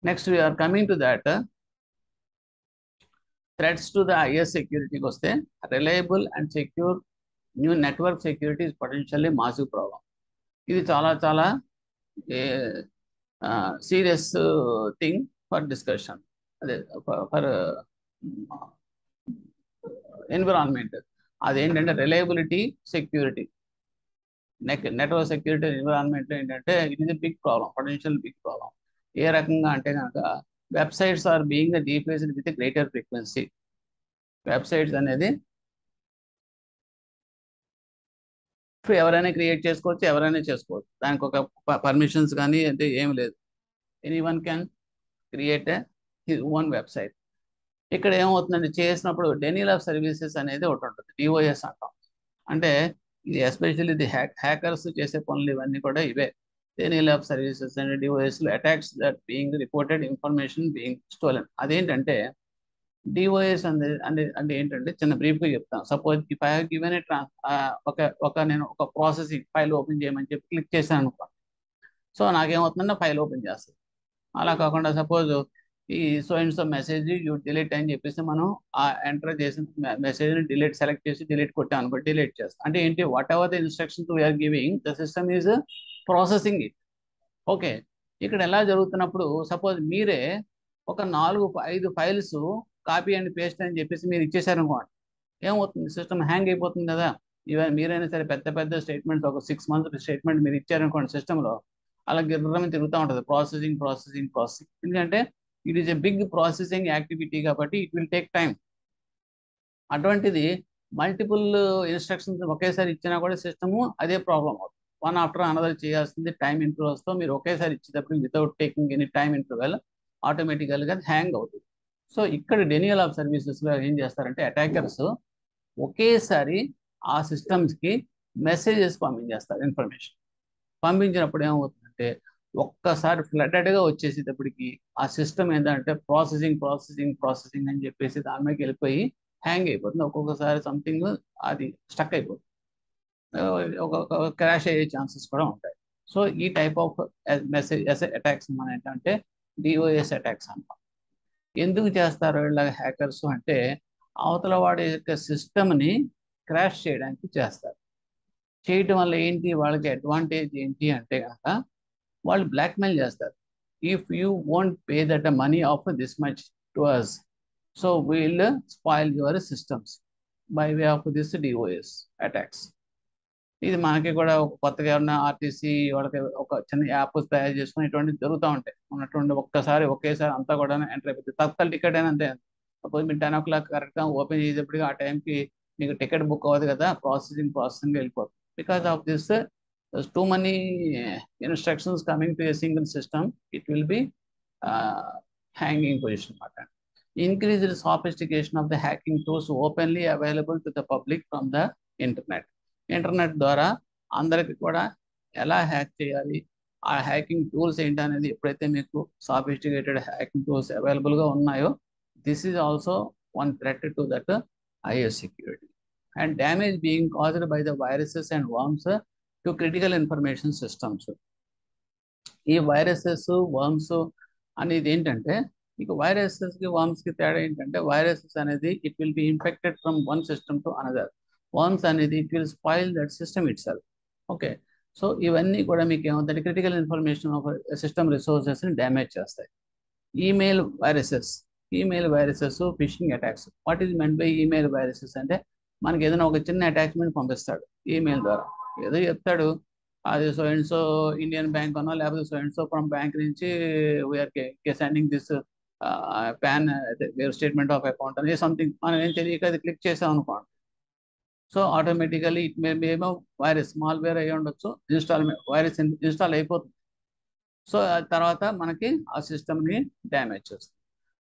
Next, we are coming to that threats to the IS security koste reliable and secure new network security is potentially massive problem. ఇది చాలా serious thing for discussion. అదే for environment. అదేంటంటే reliability, security, network security environment ఏంటంటే it is a big problem, potential big problem. ఏ రకంగా అంటే కనుక websites are being defaced with greater frequency. Websites అనేది ఎవరైనా క్రియేట్ చేసుకోవచ్చు, ఎవరైనా చేసుకోవచ్చు. దానికి ఒక పర్మిషన్స్ కానీ అంటే ఏమి లేదు. Anyone can create his own website. ఇక్కడ ఏమవుతుందంటే చేసినప్పుడు డెనియల్ ఆఫ్ సర్వీసెస్ అనేది ఒకటి ఉంటుంది, డిఓఎస్ అంటాం. అంటే ఇది ఎస్పెషల్లీ ఇది హ్యాకర్స్ చేసే పనులు ఇవన్నీ కూడా ఇవే. డెనియల్ ఆఫ్ సర్వీసెస్ అండ్ డిఓఎస్లో attacks that being reported information being stolen. అదేంటంటే డిఓఎస్ అంటే ఏంటంటే చిన్న బ్రీఫ్గా చెప్తాను. Suppose if I have given a నేను ఒక ప్రాసెసింగ్ ఫైల్ ఓపెన్ చేయమని చెప్పి క్లిక్ చేశాను అనుకో, సో నాకేమవుతుందంటే ఫైల్ ఓపెన్ చేస్తుంది. అలా కాకుండా సపోజ్ ఈ so and so message you delete అని చెప్పేసి మనం ఆ ఎంటర్ చేసిన మెసేజ్ని సెలెక్ట్ చేసి డిలీట్ కొట్టాం అనుకో, డిలీట్ చేస్తాం. అంటే ఏంటి, whatever the instructions we are giving the system is processing it. Okay, ఇక్కడ ఎలా జరుగుతున్నప్పుడు సపోజ్ మీరే ఒక 4-5 ఫైల్స్ కాపీ అండ్ పేస్ట్ అని చెప్పేసి మీరు ఇచ్చేసారనుకోండి, ఏమవుతుంది, సిస్టమ్ హ్యాంగ్ అయిపోతుంది కదా. ఈవెన్ మీరైనా సరే పెద్ద స్టేట్మెంట్స్ ఒక 6 months స్టేట్మెంట్ మీరు ఇచ్చారనుకోండి సిస్టంలో, అలా గిర్రమని తిరుగుతూ ఉంటుంది ప్రాసెసింగ్. ఎందుకంటే it is a big processing activity కాబట్టి ఇట్ విల్ టేక్ టైం. అటువంటిది మల్టిపుల్ ఇన్స్ట్రక్షన్స్ ఒకేసారి ఇచ్చినా కూడా సిస్టము అదే ప్రాబ్లం అవుతుంది. వన్ ఆఫ్టర్ అనదర్ చేయాల్సింది టైం ఇంటర్వల్స్తో మీరు ఒకేసారి ఇచ్చేటప్పుడు without taking any time interval ఆటోమేటికల్గా హ్యాంగ్ అవుతుంది. సో ఇక్కడ డెనియల్ ఆఫ్ సర్వీసెస్లో ఏం చేస్తారంటే అటాకర్స్ ఒకేసారి ఆ సిస్టమ్స్కి మెసేజెస్ పంపించేస్తారు. ఇన్ఫర్మేషన్ పంపించినప్పుడు ఏమవుతుందంటే ఒక్కసారి ఫ్లడెడ్గా వచ్చేసేటప్పటికి ఆ సిస్టమ్ ఏంటంటే ప్రాసెసింగ్ అని చెప్పేసి దాని మీదకి వెళ్ళిపోయి హ్యాంగ్ అయిపోతుంది. ఒక్కొక్కసారి సంథింగ్ అది స్టక్ అయిపోతుంది, ఒక క్రాష్ అయ్యే ఛాన్సెస్ కూడా ఉంటాయి. సో ఈ టైప్ ఆఫ్ మెసేజ్ అటాక్స్ మనం ఏంటంటే డిఓఎస్ అటాక్స్ అంటాం. ఎందుకు చేస్తారు వీళ్ళ హ్యాకర్స్ అంటే అవతల వాడి యొక్క సిస్టమ్ని క్రాష్ చేయడానికి చేస్తారు. చేయటం వల్ల ఏంటి, వాళ్ళకి అడ్వాంటేజ్ ఏంటి అంటే కనుక వాళ్ళు బ్లాక్మెయిల్ చేస్తారు. If you won't pay that money of this much to us, so we'll spoil your systems by way of this DOS attacks. ఇది మనకి కూడా కొత్తగా ఉన్న ఆర్టీసీ వాళ్ళకి ఒక చిన్న యాప్ తయారు చేసుకుని ఇటువంటి జరుగుతూ ఉంటాయి. ఉన్నటువంటి ఒకేసారి అంతా కూడా ఎంటర్ అయిపోతుంది. తత్కాల టికెట్ అయినా అంతే. సపోజ్ మీరు 10 o'clock కరెక్ట్గా ఓపెన్ చేసేప్పటికి ఆ టైంకి మీకు టికెట్ బుక్ అవ్వదు కదా, ప్రాసెసింగ్ వెళ్ళిపోతుంది. Because of this two money instructions coming to a single system, it will be hanging position అన్నమాట. Increased sophistication of the hacking tools openly available to the public from the internet ద్వారా అందరికి కూడా ఎలా hack చేయాలి, ఆ hacking tools ఏంటి అనేది ఎప్పుడైతే మీకు సాఫిస్టికేటెడ్ హ్యాకింగ్ టూల్స్ అవైలబుల్గా ఉన్నాయో, this is also one threat to that IS security. And damage being caused by the viruses and worms to critical information systems. ఈ వైరసెస్ వర్మ్స్ అనేది ఏంటంటే, మీకు వైరసెస్కి వర్మ్స్కి తేడా ఏంటంటే, వైరసెస్ అనేది it will be infected from one system to another. Worms అనేది it will spoil that system itself. Okay, so ఇవన్నీ కూడా మీకు ఏమవుతాయి, క్రిటికల్ ఇన్ఫర్మేషన్ ఆఫ్ సిస్టమ్ రిసోర్సెస్ని డ్యామేజ్ చేస్తాయి. Email viruses, fishing attacks. What is meant by email viruses అంటే, మనకి ఏదైనా ఒక చిన్న అటాచ్మెంట్ పంపిస్తాడు ఈమెయిల్ ద్వారా, ఏదో చెప్తాడు, అది so and so Indian bank అన్నా లేకపోతే so and so from bank నుంచి we are sending this PAN where statement of account అనేది సంథింగ్ మనం ఏం తెలియక అది క్లిక్ చేసాం అనుకోండి, సో ఆటోమేటికలీ ఇట్ ఏమో వైరస్ మాల్వేర్ అయ్యి ఉండొచ్చు, వైరస్ ఇన్స్టాల్ అయిపోతుంది. సో తర్వాత మనకి ఆ సిస్టమ్ని డ్యామేజ్ చేస్తుంది.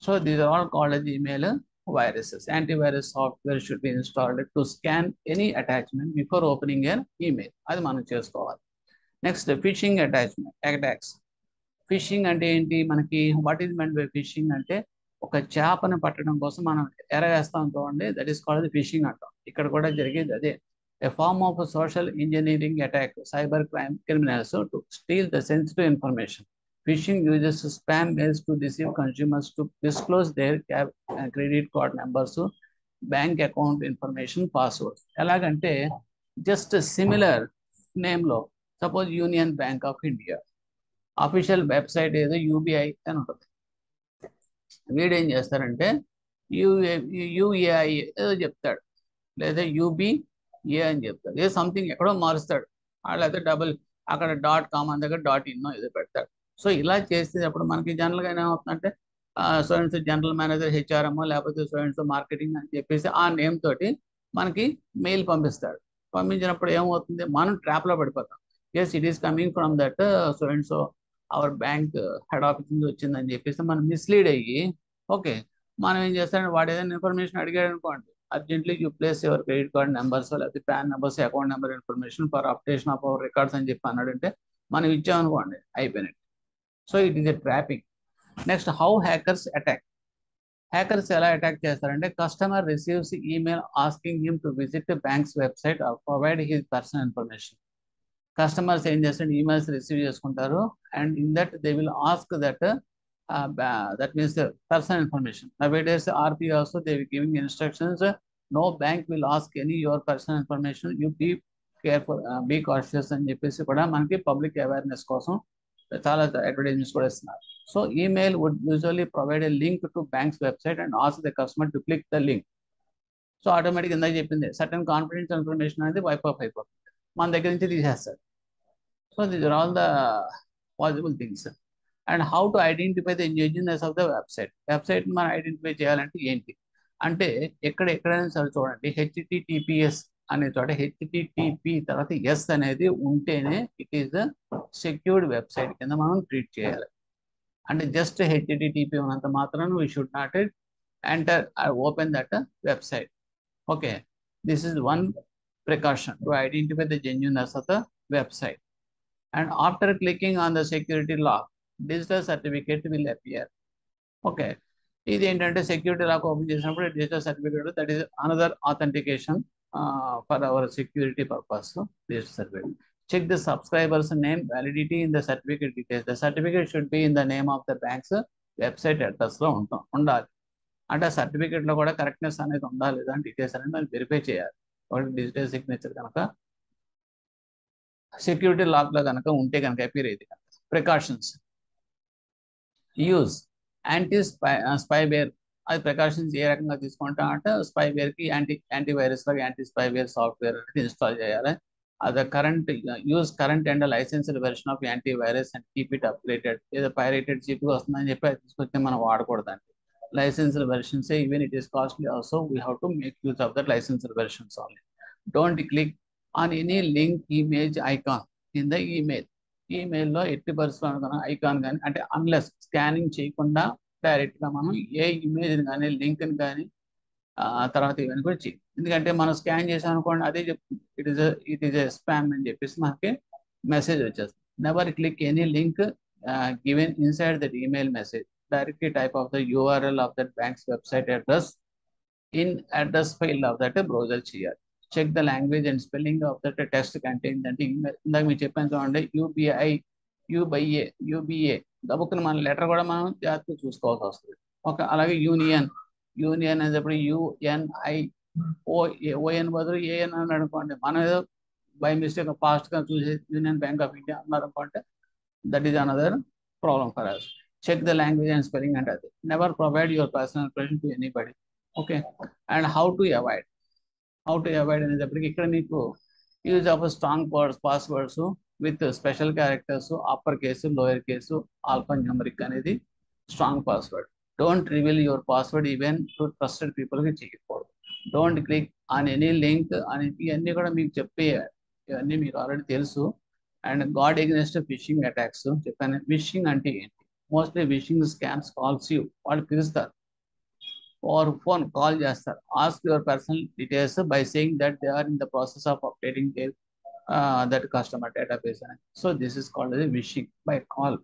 So these are all called as email viruses. Antivirus software should be installed to scan any attachment before opening an email. అది మనం చేసుకోవాలి. Next fishing attacks. ఫిషింగ్ అంటే ఏంటి, మనకి what is meant by fishing అంటే, ఒక చేపను పట్టడం కోసం మనం ఎరవేస్తాం చూడండి, దట్ ఈస్ కాల్డ్ ఫిషింగ్ అంటాం. ఇక్కడ కూడా జరిగేది అదే. A form of a social engineering attack, cyber crime criminals to steal the sensitive information. Phishing uses spam mails to deceive consumers to disclose their credit card numbers, bank account information, passwords. ఎలాగంటే just similar నేమ్లో suppose Union Bank of India official website ఏదో UBI అని ఉంటుంది. వీడు ఏం చేస్తారంటే యూఏఐ ఏదో చెప్తాడు, లేదా యూబీఏ అని చెప్తాడు, ఏదో సంథింగ్ ఎక్కడో మారుస్తాడు, లేకపోతే అక్కడ .com అని దగ్గర .in ఏదో పెడతాడు. సో ఇలా చేసేటప్పుడు మనకి జనరల్గా ఏమవుతుందంటే so and so general manager HRM లేకపోతే సో అండ్ సో మార్కెటింగ్ అని చెప్పేసి ఆ నేమ్ తోటి మనకి మెయిల్ పంపిస్తాడు. పంపించినప్పుడు ఏమవుతుంది, మనం ట్రాప్లో పడిపోతాం. Yes, it is coming from that so and so our bank head office నుంచి వచ్చిందని చెప్పేసి మనం మిస్లీడ్ అయ్యి, ఓకే, మనం ఏం చేస్తామంటే వాడు ఏదైనా ఇన్ఫర్మేషన్ అడిగాడు అనుకోండి, urgently you place your credit card numbers లేకపోతే PAN numbers account number information for updation of our records అని చెప్పి అన్నాడంటే మనం ఇచ్చామనుకోండి, అయిపోయినట్టు. So it is a trapping. Next, how hackers attack. Hackers ఎలా అటాక్ చేస్తారంటే customer receives email asking him to visit bank's website or provide his personal information. Customers ఏం చేస్తారు, ఈమెయిల్స్ రిసీవ్ చేసుకుంటారు and in that they will ask that that means the personal information. Nowadays RBI also they will giving instructions, no bank will ask any your personal information, you be careful, be cautious అని చెప్పేసి కూడా మనకి public awareness కోసం చాలా advertisements కూడా ఇస్తున్నారు. So email would usually provide a link to bank's website and ask the customer to click the link. So automatic ఇందాక చెప్పింది సర్టన్ కాన్ఫిడెన్షియల్ ఇన్ఫర్మేషన్ అనేది వైప్ ఆఫ్ అయిపోతుంది, మన దగ్గర నుంచి తీసేస్తారు. So these are all the possible things. And how to identify the engineers of the website మనం identify చేయాలంటే ఏంటి అంటే ఎక్కడైనా సరే చూడండి, HTTPS అనే చోట HTTP తర్వాత ఎస్ అనేది ఉంటేనే it is the secured website కింద మనం ట్రీట్ చేయాలి. అంటే జస్ట్ HTTP ఉన్నంత మాత్రాన we should not enter open that website. Okay, this is one precaution to identify the genuineness of the website. And after clicking on the security lock, digital certificate will appear. Okay, ఇది ఏంటంటే security lock open చేసినప్పుడు digital certificate, that is another authentication for our security purpose. Digital certificate. Check the subscriber's name validity in the certificate details. The certificate should be in the name of the bank's website అడ్రస్లో ఉండాలి. అంటే ఆ సర్టిఫికేట్లో కూడా correctness అనేది ఉండాలి, లేదా details అనేది మనం వెరిఫై చేయాలి. డిజిటల్ సిగ్నేచర్ కనుక సెక్యూరిటీ లాక్లో కనుక ఉంటే కనుక అపీర్ అయితే కనుక. Precautions use anti spyware. అది ప్రికాషన్స్ ఏ రకంగా తీసుకుంటా అంటే స్పైవేర్కి యాంటీవైరస్ లాగా యాంటీ స్పైవేర్ సాఫ్ట్వేర్ అనేది ఇన్స్టాల్ చేయాలి. అది use current and licensed version of antivirus and keep it updated. ఏదో పైరేటెడ్ చీప్గా వస్తుందని చెప్పి అది తీసుకొస్తే మనం వాడకూడదండి. Licensed versions say even it is costly also, we have to make use of that licensed versions only. Don't click on any link, image, icon in the email. ఈమెయిల్లో ఎట్టి పరిస్థితుల్లో icon కానీ అంటే అన్లెస్ స్కానింగ్ చేయకుండా డైరెక్ట్గా మనం ఏ ఇమేజ్ని కానీ లింక్ని కానీ తర్వాత ఇవన్నీ కూడా చేయాలి. ఎందుకంటే మనం స్కాన్ చేసాం అనుకోండి, అదే చెప్తుంది ఇట్ ఈస్ ఎ స్పామ్ అని చెప్పేసి మనకి మెసేజ్ వచ్చేస్తుంది. Never click any link given inside that email message. Directly type of the URL of that bank's website address in address file of that browser చేయాలి. Check the language and spelling of that text contained అంటే ఇందాక మీకు చెప్పాను చూడండి, UBA దబ్బుకుని మన letter కూడా మనం జాగ్రత్తగా చూసుకోవాల్సి వస్తుంది. అలాగే యూనియన్ అనేటప్పుడు UNION బదులు AN అని అనుకోండి, మనం ఏదో బై మిస్టేక్ ఫాస్ట్గా చూసి యూనియన్ బ్యాంక్ ఆఫ్ ఇండియా అన్నారు అనుకోండి, that is another problem for us. Check the language and spelling and other. Never provide your personal information to anybody. Okay, and how to avoid అనేటప్పటికి ఇక్కడ మీకు use of strong passwords with special characters, upper case, lower case, alphanumeric అనేది strong password. Don't reveal your password even to trusted పీపుల్కి చేయకూడదు. Don't click on any link అని ఇవన్నీ కూడా మీకు ఇవన్నీ మీకు ఆల్రెడీ తెలుసు. And guard against phishing attacks చెప్పాను. ఫిషింగ్ అంటే ఏంటి? Mostly phishing scams calls you, వాళ్ళు పిలుస్తారు or phone call చేస్తారు. Ask your personal details by saying that they are in the process of updating their that customer database అని. So this is called as phishing by call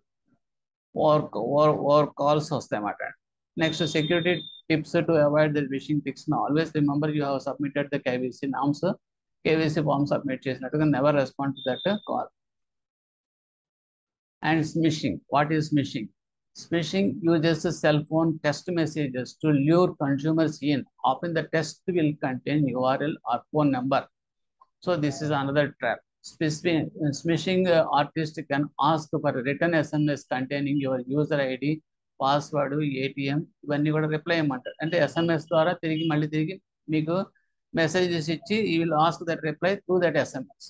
or calls వస్తాయన్నమాట. Next security tips to avoid the phishing tips. Always remember you have submitted the KYC norms. KYC form submit చేసినట్టుగా never respond to that call. And smishing. What is smishing? Smishing uses cell phone text messages to lure consumers in. Often the text will contain URL or phone number. So this is another trap. Smishing artist can ask for a written SMS containing your user ID, password, ATM ఇవన్నీ కూడా reply ఇవ్వమంటారు. అంటే SMS ద్వారా మళ్ళీ తిరిగి మీకు messages ఇచ్చి he will ask that reply through that SMS.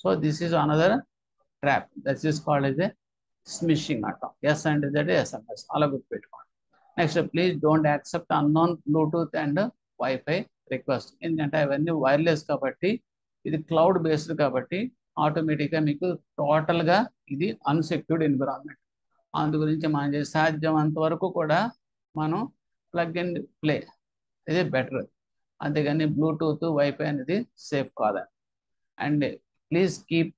So this is another trap. That is called as a smishing అంటాం. S అంటే దట్ ఎస్ఎంఎస్, అలా గుర్తుపెట్టుకోండి. Next, please don't accept unknown Bluetooth and wifi request. ఎందుకంటే అవన్నీ wireless కాబట్టి, ఇది cloud based కాబట్టి ఆటోమేటిక్గా మీకు టోటల్గా ఇది అన్సెక్యూర్డ్ ఎన్విరాన్మెంట్. అందు గురించి మనం చేసే సాధ్యమంత వరకు కూడా మనం ప్లగ్ అండ్ ప్లే ఇది బెటర్. అంతేగాని బ్లూటూత్ వైఫై అనేది సేఫ్ కాదని. And please keep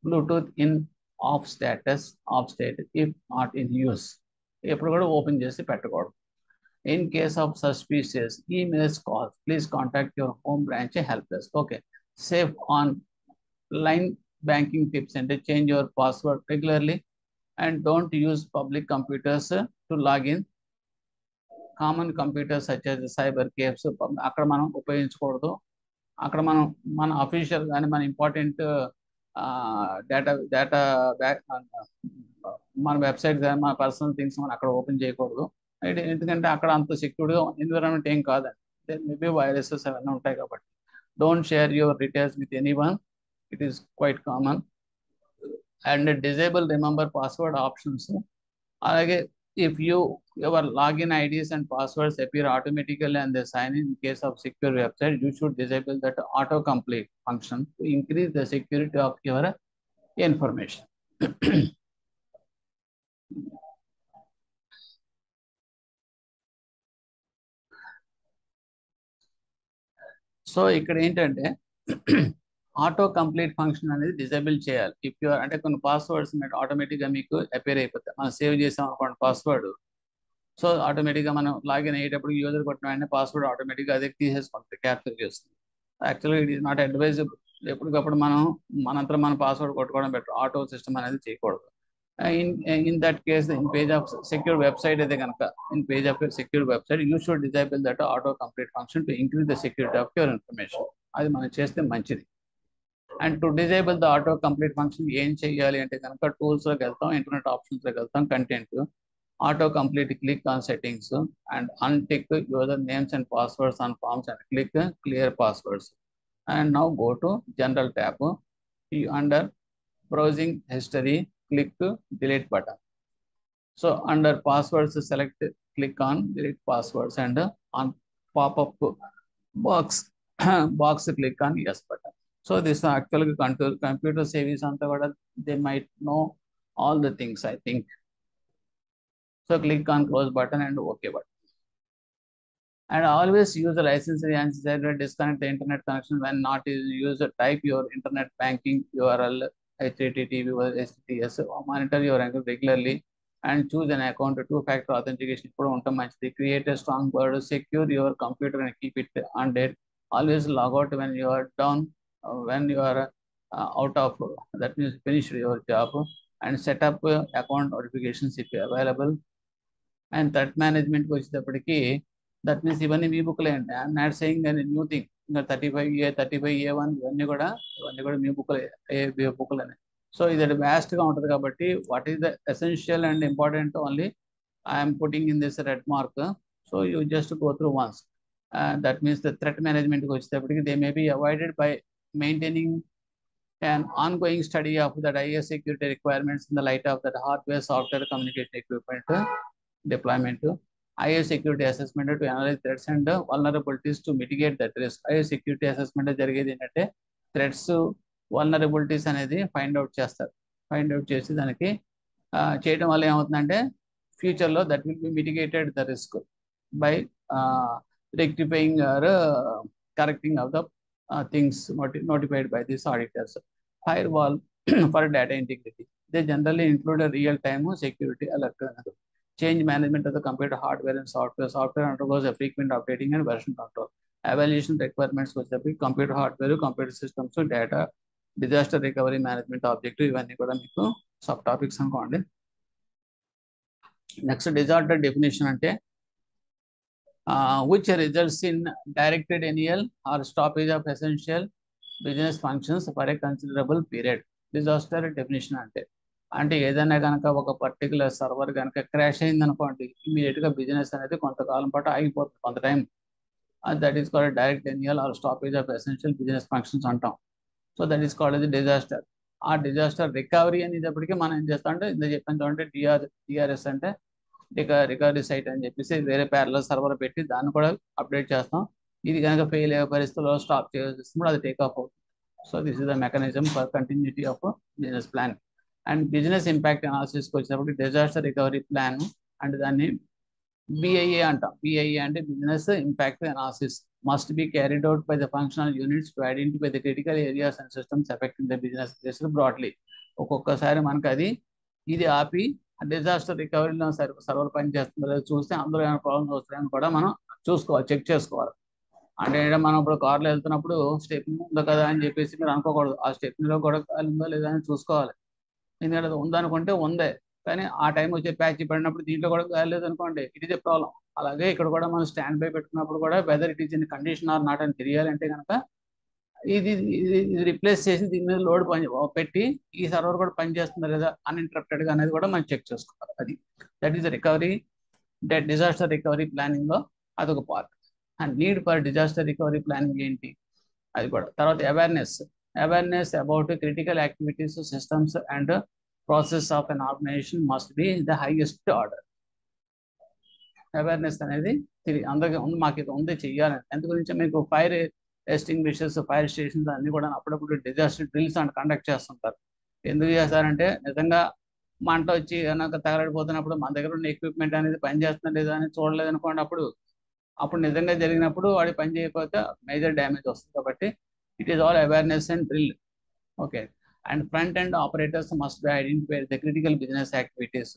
Bluetooth in off status, off state if not in use. ఎప్పుడు కూడా ఓపెన్ చేసి పెట్టకూడదు. In case of suspicious emails, calls, please contact your home branch help desk. Okay. Safe online banking tips అంటే change your password regularly and don't use public computers to log in. Common computers such as cyber cafes అక్కడ మనం ఉపయోగించకూడదు. అక్కడ మనం మన official కానీ మన important data మన వెబ్సైట్ కానీ మన పర్సనల్ థింగ్స్ మనం అక్కడ ఓపెన్ చేయకూడదు. ఎందుకంటే అక్కడ అంత సెక్యూర్డ్గా ఎన్విరాన్మెంట్ ఏం కాదండి. మేబీ వైరసెస్ అవన్నీ ఉంటాయి కాబట్టి. Don't share your details with anyone. It is quite common. And disable remember password options. Alage if your login IDs and passwords appear automatically and they sign in case of secure website, you should disable that autocomplete function to increase the security of your information. So ఇక్కడ ఏంటంటే auto complete function అనేది disable చేయాలి. If you అంటే కొన్ని passwords ఆటోమేటిక్గా మీకు appear అయిపోతాయి. మనం సేవ్ చేసాం అనుకోండి పాస్వర్డ్, సో ఆటోమేటిక్గా మనం లాగిన్ అయ్యేటప్పుడు యూజర్ కొట్టిన వెంటనే పాస్వర్డ్ ఆటోమేటిక్గా అదే తీసేసుకుంటుంది, క్యాప్చర్ చేస్తుంది. యాక్చువల్గా ఇట్ ఈస్ నాట్ అడ్వైజబుల్. ఎప్పటికప్పుడు మనం మనంతా మన పాస్వర్డ్ కొట్టుకోవడం బెటర్. ఆటో సిస్టమ్ అనేది చేయకూడదు. In that case in page of secure website అయితే కనుక in page of secure website you should disable that auto complete function to increase the security of your information. అది మనం చేస్తే మంచిది. And to disable the auto complete function ఏం చేయాలి అంటే కనుక టూల్స్లోకి వెళ్తాం, ఇంటర్నెట్ ఆప్షన్స్లోకి వెళ్తాం, content, auto complete, click on settings and untick user names and passwords on forms and click clear passwords. And now go to general tab. Under browsing history click delete button. So under passwords select click on delete passwords and on pop-up box click on yes button. So this actually computer savings anta kuda they might know all the things I think. So click on close button and OK button. And always use the license and disconnect the internet connection when not used. Type your internet banking URL HTTP or HTTPS. Monitor your account regularly and choose an account. Two-factor authentication. Create a strong word. Secure your computer and keep it on date. Always log out when you are down, when you are out of, that means finish your job, and set up account notifications if available. And threat management that means even in e-book land. I'm not saying any new thing. 35A, 35A1 ఇవన్నీ కూడా మీ బుక్లనే. So ఇది వ్యాస్ట్గా ఉంటుంది కాబట్టి what is the essential and important only I'm putting in this red mark. So you just go through once. That means the threat మేనేజ్మెంట్కి వచ్చేటప్పటికి they may be avoided by maintaining an ongoing study of the IS security requirements in the light of that hardware, software, communication equipment deployment. IS security assessment to analyze threats and vulnerabilities to mitigate that risk. IS security assessment జరిగేది ఏంటంటే threats, vulnerabilities అనేది find out చేస్తారు. Find out చేసి దానికి చేయడం వల్ల ఏమవుతుందంటే ఫ్యూచర్లో that will be mitigated the risk by rectifying or correcting of the things notified by these auditors. Firewall for data integrity. They generally include a real-time security alert. Change management of the computer hardware and software. Software undergoes a frequent updating and version control. Evaluation requirements with the computer hardware, computer systems, data, disaster recovery management objective. ఇవన్నీ కూడా మీకు sub topics అనుకోండి. Next disaster definition అంటే which results in directed denial or stoppage of essential business functions for a considerable period. Disaster definition అంటే ఏదైనా కనుక ఒక particular server కనుక క్రాష్ అయింది అనుకోండి, ఇమీడియట్గా బిజినెస్ అనేది కొంతకాలం పాటు ఆగిపోతుంది, కొంత time. That is called direct denial or stoppage of essential business functions అంటాం. So that is called disaster. ఆ డిజాస్టర్ రికవరీ అనేటప్పటికీ మనం ఏం చేస్తాం అంటే ఇంత చెప్పాను చూడండి, డిఆర్ఎస్ అంటే రికవరీ సైట్ అని చెప్పేసి వేరే ప్యారలల్ సర్వర్ పెట్టి దాన్ని కూడా అప్డేట్ చేస్తాం. ఇది కనుక ఫెయిల్ అయ్యే పరిస్థితుల్లో స్టాప్ చేసినప్పుడు అది టేక్ ఆఫ్ అవుతుంది. So this is the mechanism for continuity of business plan. And business impact అనాలిసిస్కి వచ్చినప్పుడు డిజాస్టర్ రికవరీ ప్లాన్ అంటే దాన్ని BIA అంటాం. BIA అంటే business impact analysis must be carried out by the functional units to identify the critical areas and systems affecting the business broadly. ఒక్కొక్కసారి మనకు ఇది ఆపి డిజాస్టర్ రికవరీలో సర్వర్ పని చేస్తుందో లేదో చూస్తే అందులో ఏమైనా ప్రాబ్లమ్స్ వస్తాయని కూడా మనం చూసుకోవాలి, చెక్ చేసుకోవాలి. అంటే మనం ఇప్పుడు కార్లో వెళ్తున్నప్పుడు స్టెప్నీ ఉందో కదా అని చెప్పేసి మీరు అనుకోకూడదు. ఆ స్టెప్నీలో కూడా ఉందో లేదా అని చూసుకోవాలి. ఎందుకంటే అది ఉందనుకుంటే ఉందే, కానీ ఆ టైం వచ్చే ప్యాచ్ పడినప్పుడు దీంట్లో కూడా కాలేదు అనుకోండి, ఇట్ ఈస్ ఏ ప్రాబ్లం. అలాగే ఇక్కడ కూడా మనం స్టాండ్ బై పెట్టుకున్నప్పుడు కూడా whether it is in condition or not అని తెలియాలంటే కనుక ఇది రిప్లేస్ చేసి దీని మీద లోడ్ పెట్టి ఈ సర్వర్ కూడా పనిచేస్తుందా లేదా అన్ఇంటరప్టెడ్గా అనేది కూడా మనం చెక్ చేసుకోవాలి. అది that is recovery, disaster recovery ప్లానింగ్లో అదొక part. And need for disaster recovery planning ఏంటి అది కూడా. తర్వాత awareness about critical activities, systems and process of an organization must be the highest order. Awareness అనేది అందరికీ ఉంది, మాకు ఇది ఉంది చెయ్యాలని. ఎందు గురించి మీకు ఫైర్ ఎస్టింగ్విషర్స్, ఫైర్ స్టేషన్స్ అన్ని కూడా అప్పుడప్పుడు డిజాస్టర్ డ్రిల్స్ అండ్ కండక్ట్ చేస్తుంటారు. ఎందుకు చేస్తారంటే నిజంగా మంట వచ్చి కనుక తగలడిపోతున్నప్పుడు మన దగ్గర ఉన్న ఎక్విప్మెంట్ అనేది పనిచేస్తుందా లేదా అని చూడలేదు అనుకోండి, అప్పుడు నిజంగా జరిగినప్పుడు వాడి పని చేయకపోతే మేజర్ డ్యామేజ్ వస్తుంది. కాబట్టి it is all awareness and drill. Okay. And front end operators must be identify the critical business activities.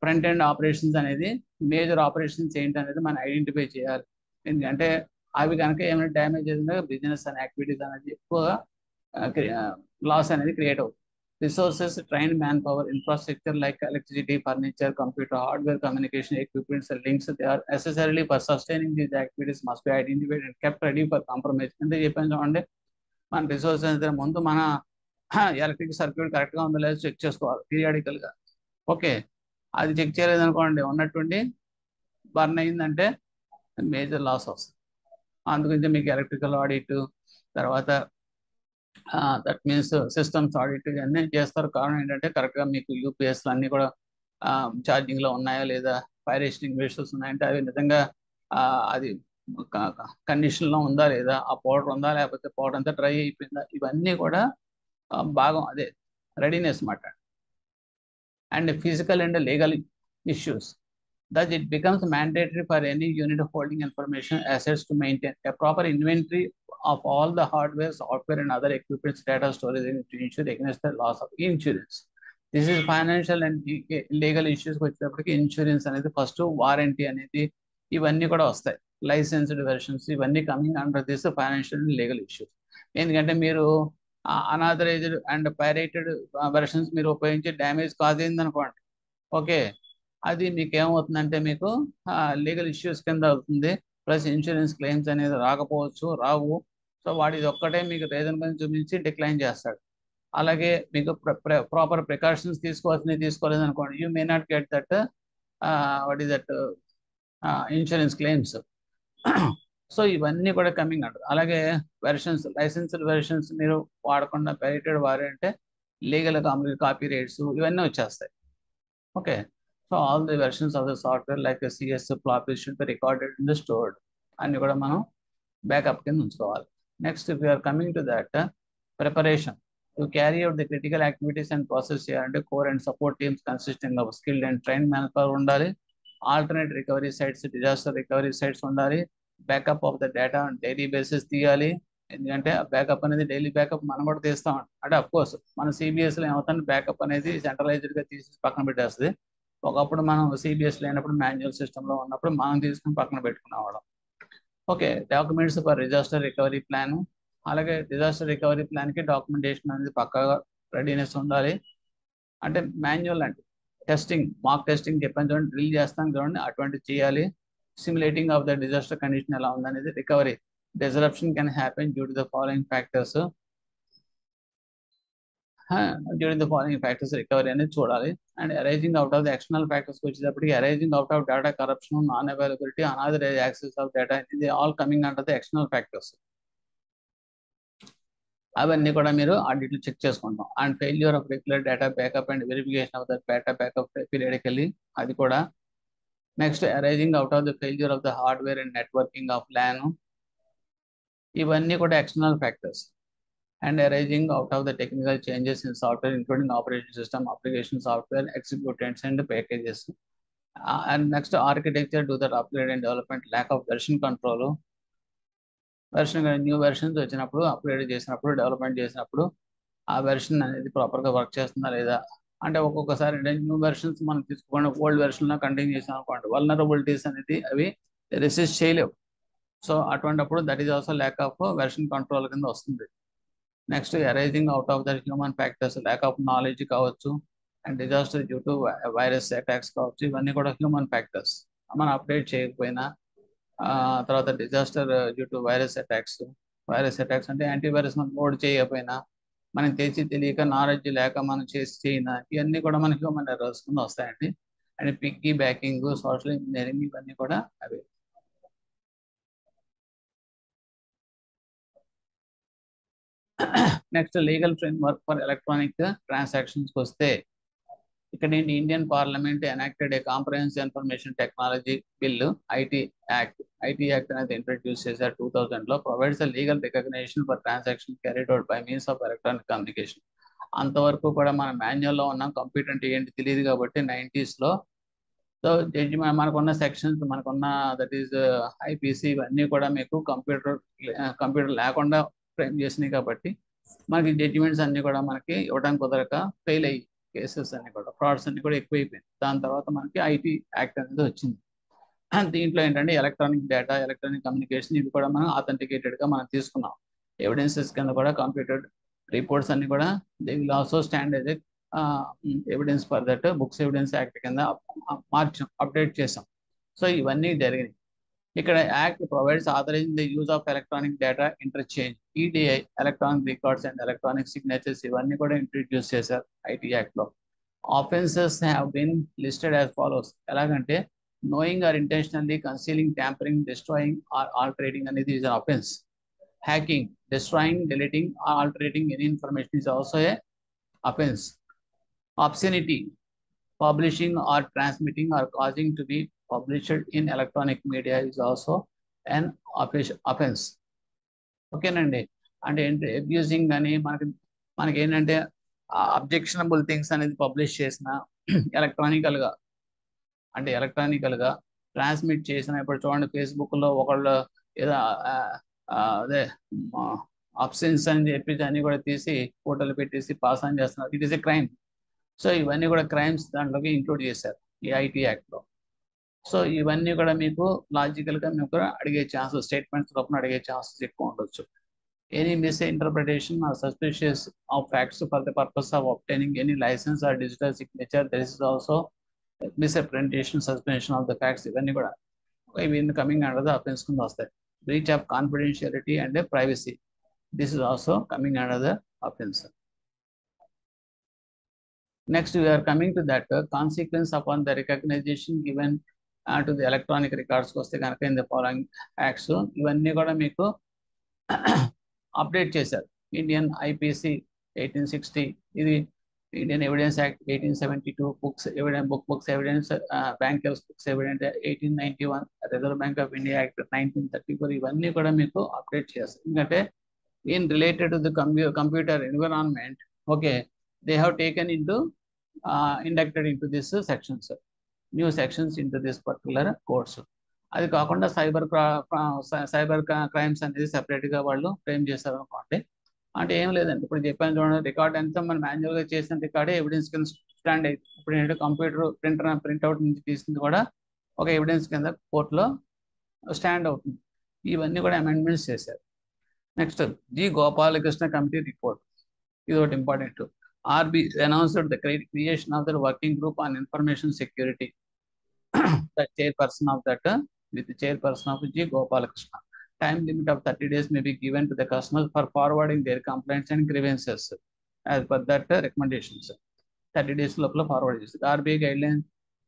Front end operations అనేది మేజర్ ఆపరేషన్స్ ఏంటి అనేది మనం ఐడెంటిఫై చేయాలి. ఎందుకంటే అవి కనుక ఏమైనా డ్యామేజ్ అయినా బిజినెస్ అనే యాక్టివిటీస్ అనేది ఎక్కువగా లాస్ అనేది క్రియేట్ అవుతుంది. Resources, trained man power, infrastructure like electricity, furniture, computer, hardware, communication equipments, links, they are necessarily for sustaining these activities must be identified and kept ready for compromise. అంటే చెప్పాను చూడండి, మన resources ముందు మన electric circuit కరెక్ట్గా ఉందో లేదో check చేసుకోవాలి పీరియాడికల్గా. ఓకే. అది చెక్ చేయలేదు అనుకోండి, ఉన్నటువంటి బర్న్ అయిందంటే మేజర్ లాస్ వస్తుంది. అందుగురించి మీకు ఎలక్ట్రికల్ ఆడిట్, తర్వాత దట్ మీన్స్ సిస్టమ్స్ ఆడిట్ ఇవన్నీ చేస్తారు. కారణం ఏంటంటే కరెక్ట్గా మీకు యూపీఎస్లు అన్నీ కూడా ఛార్జింగ్లో ఉన్నాయా లేదా, ఫైర్ ఎస్టింగ్విషర్స్ ఉన్నాయంటే అవి నిజంగా అది కండిషన్లో ఉందా లేదా, ఆ పౌడర్ ఉందా లేకపోతే పౌడర్ అంతా డ్రై అయిపోయిందా, ఇవన్నీ కూడా భాగం అదే రెడీనెస్ మాట. And physical and legal issues. Thus, it becomes mandatory for any unit holding information assets to maintain a proper inventory of all the hardware, software, and other equipment data storage to ensure against the loss of insurance. This is financial and legal issues వచ్చేటప్పటికి insurance అనేది first, warranty అనేది ఇవన్నీ కూడా వస్తాయి. Licensed versions ఇవన్నీ coming under this financial and legal issues. ఎందుకంటే మీరు unauthorised and pirated versions మీరు ఉపయోగించి డ్యామేజ్ కాజ్ అయింది అనుకోండి, ఓకే, అది మీకు ఏమవుతుందంటే మీకు లీగల్ ఇష్యూస్ కింద అవుతుంది. ప్లస్ ఇన్సూరెన్స్ క్లెయిమ్స్ అనేది రావు. సో వాడిది ఒక్కటే మీకు రీజన్ కింద చూపించి డిక్లైన్ చేస్తాడు. అలాగే మీకు ప్రాపర్ ప్రికాషన్స్ తీసుకోలేదు అనుకోండి, you may not get that what is that insurance claims. So ఇవన్నీ కూడా కమింగ్ అంటారు. అలాగే వెర్షన్స్, లైసెన్స్డ్ వెర్షన్స్ మీరు వాడకుండా పైరేటెడ్ వారంటే లీగల్ కాపీ రైట్స్ ఇవన్నీ వచ్చేస్తాయి. Okay. So all the versions of the software like CS, floppy should be recorded in the stored. అన్ని కూడా మనం బ్యాకప్ కింద ఉంచుకోవాలి. Next if you're coming to that preparation to carry out the critical activities and process చేయాలంటే core and support teams consisting of skilled and train manpower ఉండాలి. Alternate recovery sites, disaster recovery sites ఉండాలి. Backup of the data on daily basis తీయాలి. ఎందుకంటే backup అనేది daily backup మనం కూడా తీస్తాం. అంటే అఫ్ కోర్స్ మన CBSలో ఏమవుతుంది, బ్యాకప్ అనేది సెంట్రలైజ్డ్గా తీసి పక్కన పెట్టేస్తుంది. ఒకప్పుడు మనం CBS లేనప్పుడు మాన్యువల్ సిస్టంలో ఉన్నప్పుడు మనం తీసుకుని పక్కన పెట్టుకునేవాళ్ళం. Okay. Documents for disaster recovery plan. అలాగే డిజాస్టర్ రికవరీ ప్లాన్కి డాక్యుమెంటేషన్ అనేది పక్కాగా రెడీనెస్ ఉండాలి. అంటే మాన్యువల్ అంటే టెస్టింగ్, మాక్ టెస్టింగ్ చెప్పాను చూడండి, డ్రిల్ చేస్తాం చూడండి, అటువంటి చేయాలి. Simulating of the disaster condition ఎలా ఉందనేది, recovery disruption can happen due to the following factors. During the following factors recovery అనేది చూడాలి. And arising out of the external factors వచ్చేటప్పటికి arising out of data corruption, non availability, unauthorize access of data, ఇది all coming under the external factors. అవన్నీ కూడా మీరు ఆడిట్లో check చేసుకుంటాం. అండ్ failure of regular data backup and verification of the data backup పీరియడికల్లీ, అది కూడా. Next arising out of the failure of the hardware and networking of LAN, ఇవన్నీ కూడా external factors. And arising out of the technical changes in software, including operation system, application software, executants and packages. And next, architecture to the upgrade and development, lack of version control. Version new versions వచ్చినప్పుడు, upgrade చేసినప్పుడు, development చేసినప్పుడు ఆ version అనేది ప్రాపర్గా work చేస్తుందా లేదా. అంటే ఒక్కొక్కసారి న్యూ వెర్షన్స్ మనం తీసుకోండి, ఓల్డ్ వెర్షన్లో కంటిన్యూ చేసాం అనుకోండి, వల్నరబిలిటీస్ అనేది అవి రెసిస్ట్ చేయలేవు. సో అటువంటిప్పుడు that is also lack of version control కింద వస్తుంది. Next arising out of the human factors, lack of knowledge కావచ్చు, and disaster due to virus attacks కావచ్చు, ఇవన్నీ కూడా హ్యూమన్ ఫ్యాక్టర్స్. మనం అప్డేట్ చేయకపోయినా, తర్వాత disaster due to virus attacks అంటే యాంటీవైరస్ మనం లోడ్ చేయకపోయినా, మనం తెలియక నాలెడ్జ్ లేక మనం చేయినా, ఇవన్నీ కూడా మన హ్యూమన్ ఎర్రర్స్ కింద వస్తాయండి. And piggybacking, social engineering, ఇవన్నీ కూడా అవి. Next legal framework for electronic ట్రాన్సాక్షన్స్కి వస్తే, ఇక్కడ ఏంటి, Indian parliament enacted a comprehensive information technology bill, IT act అనేది ఇంట్రడ్యూస్ చేశారు 2000లో. Provides legal recognition for transaction carried out by means of electronic communication. అంతవరకు కూడా మన మాన్యువల్లో ఉన్నాం, కంప్యూటర్ అంటే ఏంటి తెలియదు కాబట్టి 90sలో. సో మనకున్న సెక్షన్స్, మనకున్న దట్ ఈస్ IPC, ఇవన్నీ కూడా మీకు కంప్యూటర్ లేకుండా ఫ్రేమ్ చేసినాయి కాబట్టి మనకి జడ్జిమెంట్స్ అన్ని కూడా మనకి ఇవ్వడానికి కుదరక ఫెయిల్ అయ్యి, కేసెస్ అన్ని కూడా, ఫ్రాడ్స్ అన్ని కూడా ఎక్కువైపోయింది. దాని తర్వాత మనకి ఐటీ యాక్ట్ అనేది వచ్చింది. దీంట్లో ఏంటంటే ఎలక్ట్రానిక్ డేటా, ఎలక్ట్రానిక్ కమ్యూనికేషన్, ఇవి కూడా మనం ఆథెంటికేటెడ్గా మనం తీసుకున్నాం. ఎవిడెన్సెస్ కింద కూడా కంప్యూటర్ రిపోర్ట్స్ అన్ని కూడా they will also stand as evidence for that books evidence act కింద అప్డేట్ చేసాం. సో ఇవన్నీ జరిగినాయి. ఇక్కడ act provides authorizing the use of electronic data interchange, EDI, electronic records and electronic signatures, ఇవన్నీ కూడా ఇంట్రడ్యూస్ చేశారు ఐటీ యాక్ట్లో. Offences have been listed as follows. ఎలాగంటే knowing or intentionally concealing, tampering, destroying or altering అనేది is an offense. Hacking, destroying, deleting or altering any information is also a offense. Obscenity, publishing or transmitting or causing to be published in electronic media is also an offense. ఓకేనండి. అంటే ఏంటి, abusing అని మనకి ఏంటంటే objectionable things అనేది publish చేసిన, ఎలక్ట్రానికల్గా transmit చేసిన. ఇప్పుడు చూడండి, ఫేస్బుక్లో ఒకళ్ళు ఏదో అదే ఆప్షన్స్ అని చెప్పేసి అన్ని కూడా తీసి ఫోటోలు పెట్టేసి పాస్ ఆన్ చేస్తున్నారు. It is a crime. So ఇవన్నీ కూడా క్రైమ్స్ దాంట్లోకి ఇంక్లూడ్ చేశారు ఈ ఐటీ యాక్ట్లో. సో ఇవన్నీ కూడా మీకు లాజికల్గా మీకు అడిగే ఛాన్సెస్, స్టేట్మెంట్స్ రూపంలో అడిగే ఛాన్సెస్ ఎక్కువ ఉండొచ్చు. Any misinterpretation or suspicious of facts for the purpose of obtaining any license or digital signature, there is also misrepresentation, suspension of the facts, ఇవన్నీ కూడా ఇవి కమింగ్ అండర్ ద అఫెన్స్ కింద వస్తాయి. Breach of confidentiality and privacy, this is also coming under the offence. Next we are coming to that consequence upon the recognition given to the electronic records వస్తే కనుక in the following acts, ఇవన్నీ కూడా మీకు update చేశారు. Indian IPC 1860, ఇది Indian evidence act 1872, books evidence, bankers books evidence 1891, reserve bank of India act 1934, ఇవన్నీ కూడా మీకు అప్డేట్ చేస్తారు. ఎందుకంటే in related to the computer environment, okay, they have taken inducted into this sections, new sections into this particular course. అది కాకుండా cyber crimes అనేది సెపరేట్గా వాళ్ళు ఫ్రేమ్ చేస్తారు అనుకోండి. అంటే ఏం లేదండి, ఇప్పుడు చెప్పాను చూడండి, రికార్డ్ అంతా మనం మాన్యువల్గా చేసిన రికార్డే ఎవిడెన్స్ కింద స్టాండ్ అయ్యింది. ఇప్పుడు ఏంటంటే కంప్యూటర్ ప్రింట్అవుట్ నుంచి తీసింది కూడా ఒక ఎవిడెన్స్ కింద కోర్టులో స్టాండ్ అవుతుంది. ఇవన్నీ కూడా అమెండ్మెంట్స్ చేశారు. Next G. Gopalakrishna committee report, ఇది ఒకటి important. RB announced the creation of the working group on information security. The chairperson of that, with the chairperson of G. Gopalakrishna. Time limit of 30 days may be given to the customers for forwarding their complaints and grievances as per that recommendations. 30 days లోపల forward చేస్తుంది. RBI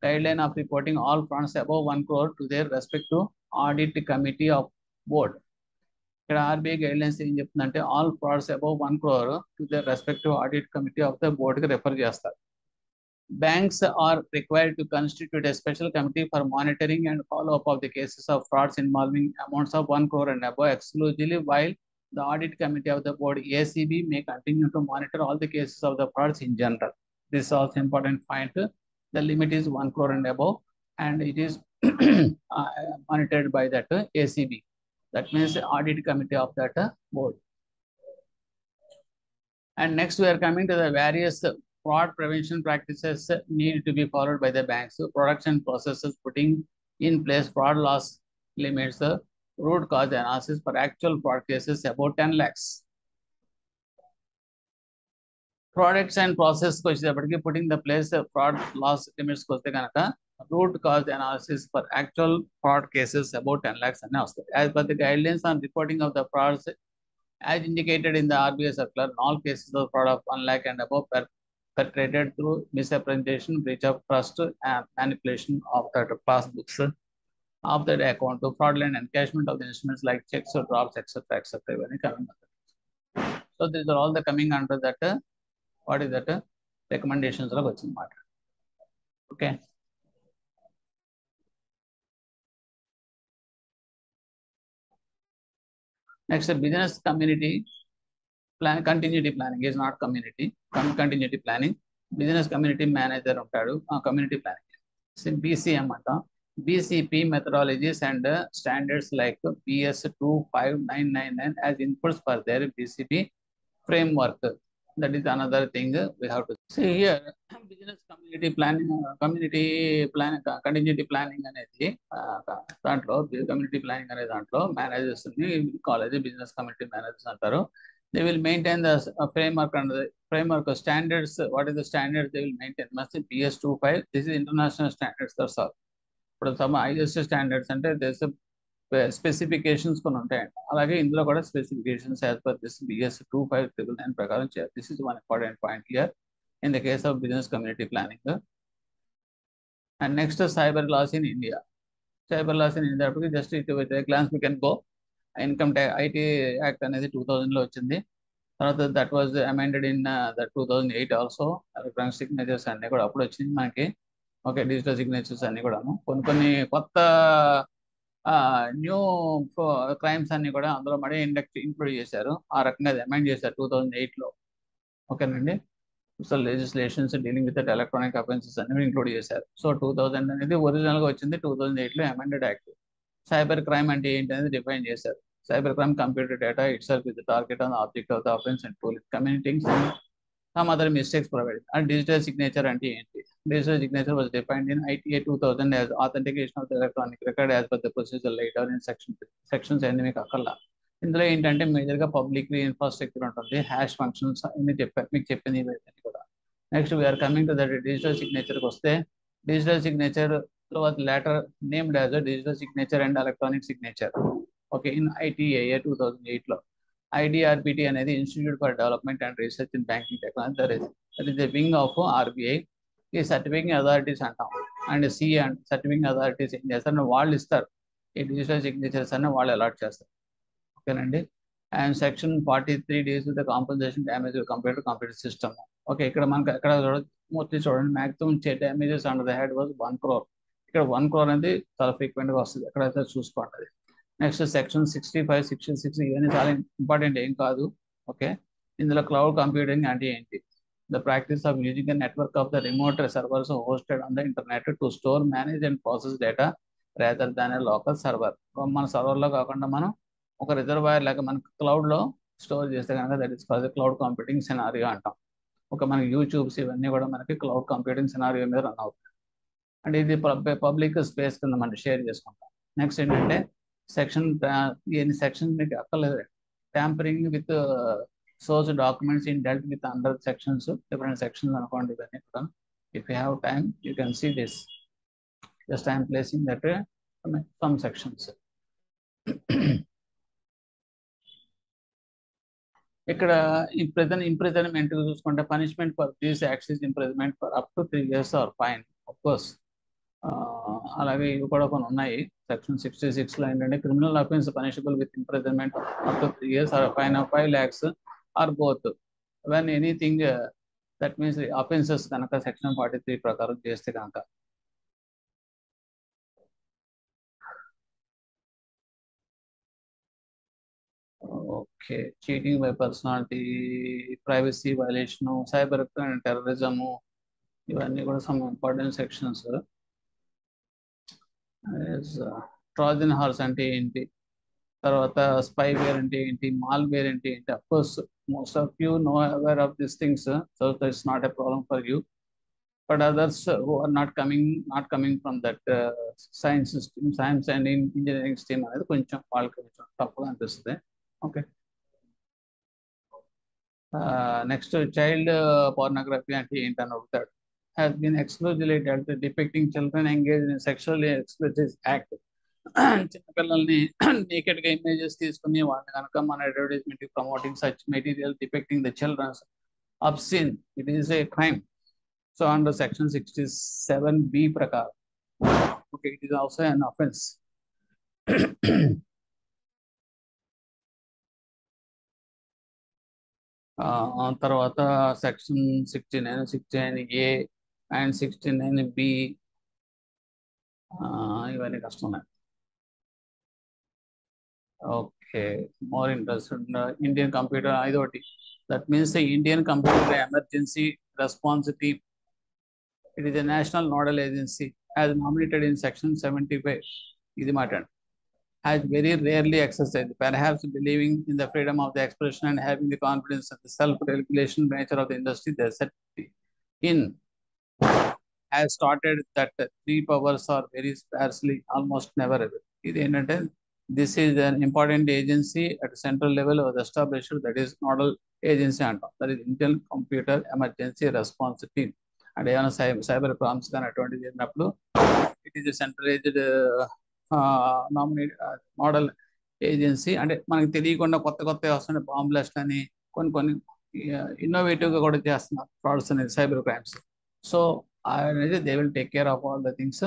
guideline of reporting all frauds above 1 crore to their respective audit committee of board. ఇక్కడ RBI guidelines ఏం చెప్తుందంటే all frauds above 1 crore to their respective audit committee of the board కి refer చేస్తారు. Banks are required to constitute a special committee for monitoring and follow-up of the cases of frauds involving amounts of 1 crore and above exclusively, while the audit committee of the board ACB may continue to monitor all the cases of the frauds in general. This is also important point. The limit is 1 crore and above, and it is monitored by that ACB. That means the audit committee of that board. And next we are coming to the various fraud prevention practices need to be followed by the banks. So production processes putting in place fraud loss limits, root cause analysis for actual fraud cases about 10 lakhs. Products and process putting the place fraud loss limits root cause analysis for actual fraud cases about 10 lakhs. As per the guidelines on reporting of the frauds, as indicated in the RBI circular, all cases of fraud of 1 lakh and above perpetrated through misrepresentation, breach of trust, and manipulation of the passbooks of the account to fraudulent encashment of the instruments like checks or drops, etc., etc. So these are all the coming under that. What is that? Recommendations. Okay. Next, business community plan. Continuity planning is not community. Continuity planning. Business community manager ఉంటాడు. Community planning. So BCM అంటాం. BCP methodologies and standards like BS 25999 as inputs for their BCP framework. That is another thing we have to see here. Business community planning, contingency planning అనేది దాంట్లో community planning అనే దాంట్లో managers ని college business community managers అంటారు. They will maintain the framework and the framework of standards. What is the standards they will maintain? Must be BS 25. This is international standards. That's all. But some ISO standards and there's a specifications కొన్ని ఉంటాయండి. అలాగే ఇందులో కూడా specifications as per this BS 2599 ప్రకారం చేయాలి. This is one important point here in the case of business community planning. And next is cyber laws in India. Cyber laws in India, just with a glance we can go. Income tax IT Act అనేది 2000 లో వచ్చింది. తర్వాత that was amended in the 2008 also. Electronic signatures అన్ని కూడా అప్పుడు వచ్చింది మనకి. Okay, digital signatures అన్ని కూడా కొన్ని కొత్త న్యూ క్రైమ్స్ అన్ని కూడా అందులో మళ్ళీ ఇంక్లూడ్ చేశారు. ఆ రకంగా అది అమెండ్ చేశారు 2008 లో. ఓకేనండి. So legislations dealing with electronic offences అన్ని ఇంక్లూడ్ చేశారు. సో 2000 అనేది ఒరిజినల్ గా వచ్చింది, 2008 లో అమెండెడ్ యాక్ట్. సైబర్ క్రైమ్ అంటే ఏంటి అనేది డిఫైన్ చేశారు. Cyber crime computer data itself is the target on the object of the offense and tool committing some other mistakes provided. And digital signature and digital signature was defined in ITA 2000 as authentication of the electronic record as per the procedure laid down in sections endemic akalla. ఇందులో ఏంటంటే మేజర్గా public infrastructure ఉంటుంది, hash functions అన్ని మీకు చెప్పింది ఇవన్నీ కూడా. Next we're coming to that digital సిగ్నేచర్కి వస్తే, digital signature was later named as a digital signature and electronic signature. Okay, in ITAA 2008 లో IDRBT అనేది Institute for Development and Research in Banking Technology. That is a wing of RBI. ఈ సర్టిఫికేటింగ్ authorities అంటాం. And and సర్టిఫికేటింగ్ authorities ఏం చేస్తారు, వాళ్ళు ఇస్తారు ఈ digital signatures అన్న వాళ్ళు అలాట్ చేస్తారు. ఓకేనండి. And section 43 days with compensation damage compare to computer system. Okay, ఇక్కడ మనకు ఎక్కడ మోస్ట్లీ చూడండి, maximum damages under the head was 1 crore. ఇక్కడ 1 crore అనేది చాలా ఫ్రీక్వెంట్గా వస్తుంది, ఎక్కడైతే చూసుకోండి. నెక్స్ట్ సెక్షన్ 65, 66 ఇవన్నీ చాలా ఇంపార్టెంట్ ఏం కాదు. ఓకే, ఇందులో క్లౌడ్ కంప్యూటింగ్ అంటే ఏంటి? The practice of using the network of the remote servers hosted on the internet to store, manage and process data rather than A local server. మన సర్వర్లో కాకుండా మనం ఒక రిజర్వాయర్ లాగా మనకు క్లౌడ్లో స్టోర్ చేస్తే కనుక that is called cloud computing scenario అంటాం. ఒక మనకి యూట్యూబ్స్ ఇవన్నీ కూడా మనకి క్లౌడ్ కంప్యూటింగ్ సినారియో మీద రన్ అవుతుంది. అండ్ ఇది పబ్లిక్ స్పేస్ కింద మనం షేర్ చేసుకుంటాం. నెక్స్ట్ ఏంటంటే సెక్షన్ మీకు అక్కర్లేదు, tampering with shows documents in dealt with under sections, different sections అనుకోండి ఇవన్నీ కూడా. If you have time, you can see this. Just I am placing that some sections. ఇక్కడ imprisonment చూసుకుంటే punishment for these acts is imprisonment for up to 3 years or fine. Of course అలాగే ఇవి కూడా కొన్ని ఉన్నాయి. సెక్షన్ 66 లో ఏంటంటే criminal offence punishable with imprisonment up to 3 years or fine of 5 lakhs or both when anything that means offences కనుక section 43 ప్రకారం చేస్తే కనుక. Okay, cheating by personality, privacy violation, cyber and terrorism, ఇవన్నీ కూడా some important sections. Trojan horse అంటే ఏంటి, తర్వాత spyware అంటే ఏంటి, మాల్వేర్ అంటే ఏంటి. Of course most of you know aware of these things, so that's not a problem for you. But others who are not coming from that science and engineering stream అనేది కొంచెం వాళ్ళకి కొంచెం టఫ్గా అనిపిస్తుంది. ఓకే, నెక్స్ట్ చైల్డ్ pornography అంటే ఏంటని అడుగుతాడు. has been exclusively dealt with depicting children engaged in sexually explicit act. చిన్నపిల్లల్ని నేకెడ్ గా ఇమేజెస్ తీసుకుని వాళ్ళని కనుక మన advertisement promoting such material depicting the children's obscene, it is a crime. So under section 67B ప్రకారం, okay, it is also an offense. తర్వాత section 69, 69A and 69B ఇవన్నీ కష్టమే. Okay, more interested Indian computer ఇదొకటి. That means Indian computer emergency response team, it is a national nodal agency as nominated in section 75. ఇది మాట has very rarely exercised, perhaps believing in the freedom of the expression and having the confidence in the self-regulation nature of the industry they set in, has started that 3 powers are very sparsely, almost never ever. This is an important agency at central level of the established, that is nodal agency, and that is Indian Computer Emergency Response Team. And even cyber crimes can advantage in it is a centralized model agency. అంటే మనకి తెలియకుండా కొత్త వస్తున్నాయి, bomb blast అని కొన్ని ఇన్నోవేటివ్గా కూడా చేస్తున్నారు frauds అనేది, సైబర్ క్రైమ్స్. సో అనేది they will take care of all the things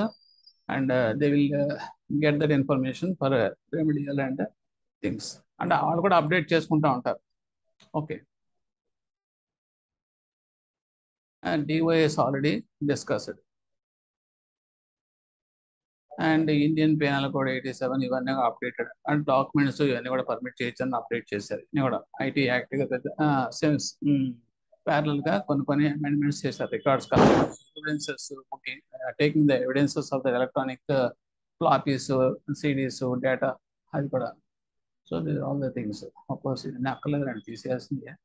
and they will get that information for remedial and things. అంటే వాళ్ళు కూడా అప్డేట్ చేసుకుంటూ ఉంటారు. Okay, and DOS already discussed. And Indian penal code 87 ఇవన్నీ updated. And documents ఇవన్నీ కూడా permit చేయొచ్చని update చేశారు. ఇవన్నీ కూడా ఐటీ యాక్ట్ సెన్స్ ప్యారల్ గా కొన్ని అమెండ్మెంట్స్ చేశారు. Records evidences, taking the evidences of the electronic floppies, CDs, data, అది కూడా. So these all the things. Of course ఇవన్నీ అక్కర్లేదు అండి, తీసేయాల్సిందే.